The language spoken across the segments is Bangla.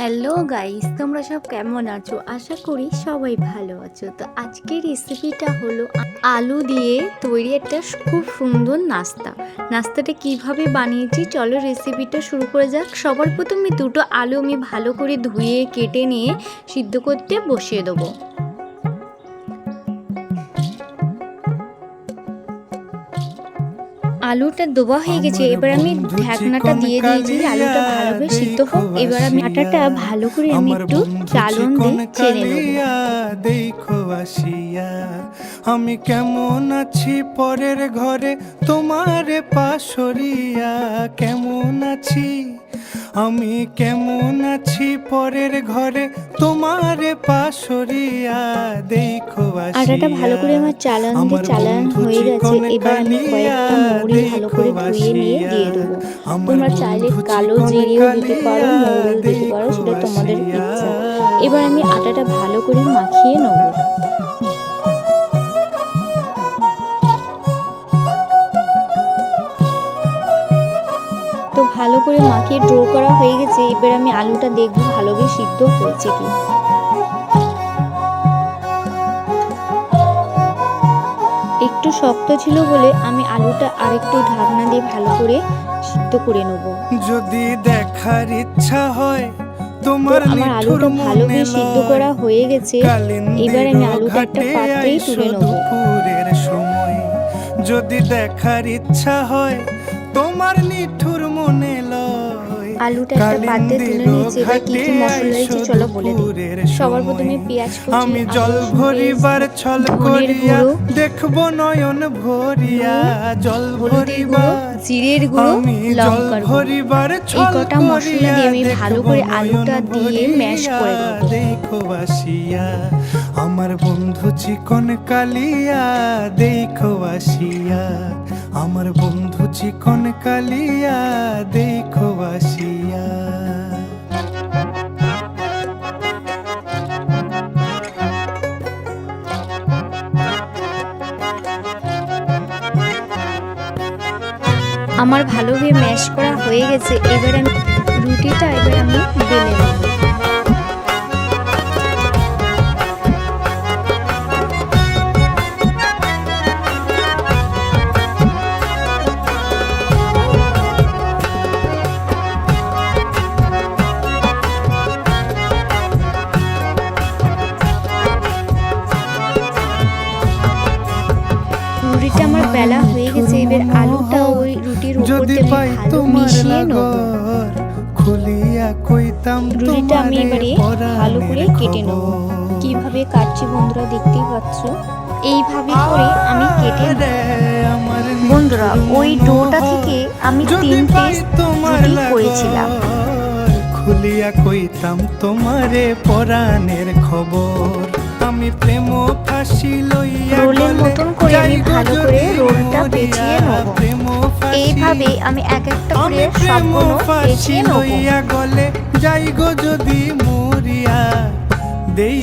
হ্যালো গাইস, তোমরা সব কেমন আছো? আশা করি সবাই ভালো আছো। তো আজকের রেসিপিটা হলো আলু দিয়ে তৈরি একটা খুব সুন্দর নাস্তাটা কিভাবে বানিয়েছি চলো রেসিপিটা শুরু করে যাক। সবার প্রথমে দুটো আলু আমি ভালো করে ধুয়ে কেটে নিয়ে সিদ্ধ করতে বসিয়ে দেবো। আলুটা দোবা হয়ে গেছে, এবার আমি ঢাকনাটা দিয়ে দিয়েছি আলুটা ভালোভাবে সিদ্ধ হোক। এবার আমি আটাটা ভালো করে আমি একটু চালন দিয়ে চেলে নেব। দেখো আসিয়া আমি কেমন আছি পরের ঘরে তোমার পাশরিয়া, কেমন আছি আমি কেমন আছি পরের ঘরে তোমার পাশরিয়া, দেখো আটাটা ভালো করে আমার চালান হয়ে গেছে। এবার আমি কয়েকটা মৌরি ভালো করে ধুয়ে নিয়ে দিয়ে দেবো। তোমরা চাইলে কালো জিরেও দিতে পারো, মৌরিও দিতে পারো, সেটা তোমাদের ইচ্ছা। এবার আমি আটাটা ভালো করে মাখিয়ে নেবো। তো ভালো করে মাখিয়ে ড্রো করা হয়ে গেছে। এবার আমি আলুটা দেখবো ভালোভাবে সিদ্ধ হয়েছে কি। একটু শক্ত ছিল বলে আমি আলুটা আরেকটু ঢাকনা দিয়ে ভালো করে সিদ্ধ করে নেব। যদি দেখার ইচ্ছা হয় তোমার আমার আলুটা ভালোভাবে সিদ্ধ করা হয়ে গেছে। এবার আমি আলুটা একটা পাত্রেই তুলে নেব। দুপুরের সময় যদি দেখার ইচ্ছা হয় তোমার নিঠুর মনে আলুটা একটা পাত্রে তুলে নিয়েছি। এবার কি কি মশলা দিয়েছি চলো বলে দিই। সবার প্রথমে পেঁয়াজ কুচি, আমি জল ভরিবার ছল করিয়া দেখবো নয়ন ভরিয়া, জল ভরিবার জিরের গুঁড়ো, লঙ্কার গুঁড়ো, এই কটা মশলা দিয়ে আমি ভালো করে আলুটা দিয়ে ম্যাশ করে দেব। দেখো আসিয়া আমার বন্ধু চিকন কালিয়া, দেখো আসিয়া আমার বন্ধু চিকন কালিয়া, দেখো আসিয়া। আমার ভালোভাবে ম্যাশ করা হয়ে গেছে। এবার আমি রুটিটা বেলে নেব। রুটিটা আমার বেলা হয়ে গেছে। এবার আলুটা ওই রুটির উপর দিয়ে ভালো মিশিয়ে নেব। রুটিটা আমি এবারে ভালো করে কেটে নেব। কিভাবে কাটছি বন্ধুরা দেখতেই পাচ্ছ। এইভাবে করে আমি কেটে নেব। বন্ধুরা ওই ডোটা থেকে আমি 3টে রুটি করেছিলাম। খুলিয়া কইতাম তোমারে পরাণের খবর, আমি প্রেম ফাঁসি লইয়া রোলের মতন করে আমি ভালো করে রোলটা পেঁচিয়ে নেব। এইভাবে আমি এক একটা করে সবগুলো পেঁচিয়ে নেব। গলে যাই গো যদি মরিয়া,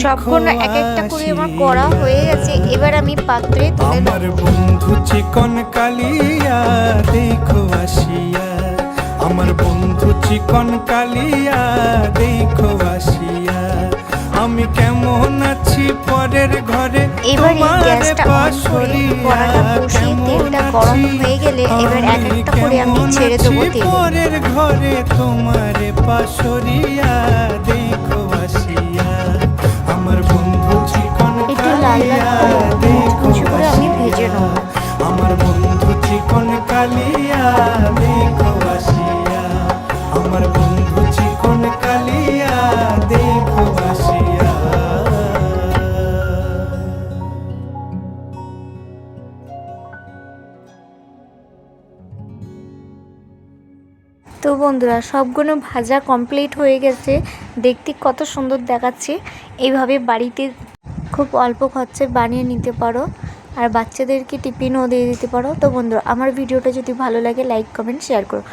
সবগুলো এক একটা করে আমার করা হয়ে গেছে। এবার আমি পাত্রে তুলে নেব। আমার বন্ধু চিকন কালিয়া, দেখো আসিয়া আমার বন্ধু চিকন কালিয়া, দেখো আসিয়া আমি কেমন আছি পরের ঘরে এবার গ্যাসটা অন করে কড়াটা বসিয়ে তেলটা গরম হয়ে গেলে এবার এক একটা করে আমি ছেড়ে দেবো তেল। পরের ঘরে তোমারে পাশরিয়া, দেখো আসিয়া আমার বন্ধু চিকন একটু লাল লাল করে কুচি করে আমি ভেজে নেব। আমার বন্ধু চিকন কালিয়া, দেখো আসিয়া আমার বন্ধু চিকন কালিয়া, দেখো আসিয়া। তো বন্ধুরা সবগুলো ভাজা কমপ্লিট হয়ে গেছে। দেখতে কত সুন্দর দেখাচ্ছে। এইভাবে বাড়িতে খুব অল্প খরচায় বানিয়ে নিতে পারো, আর বাচ্চাদেরকে টিফিনও দিয়ে দিতে পারো। তো বন্ধুরা আমার ভিডিওটা যদি ভালো লাগে লাইক কমেন্ট শেয়ার করো।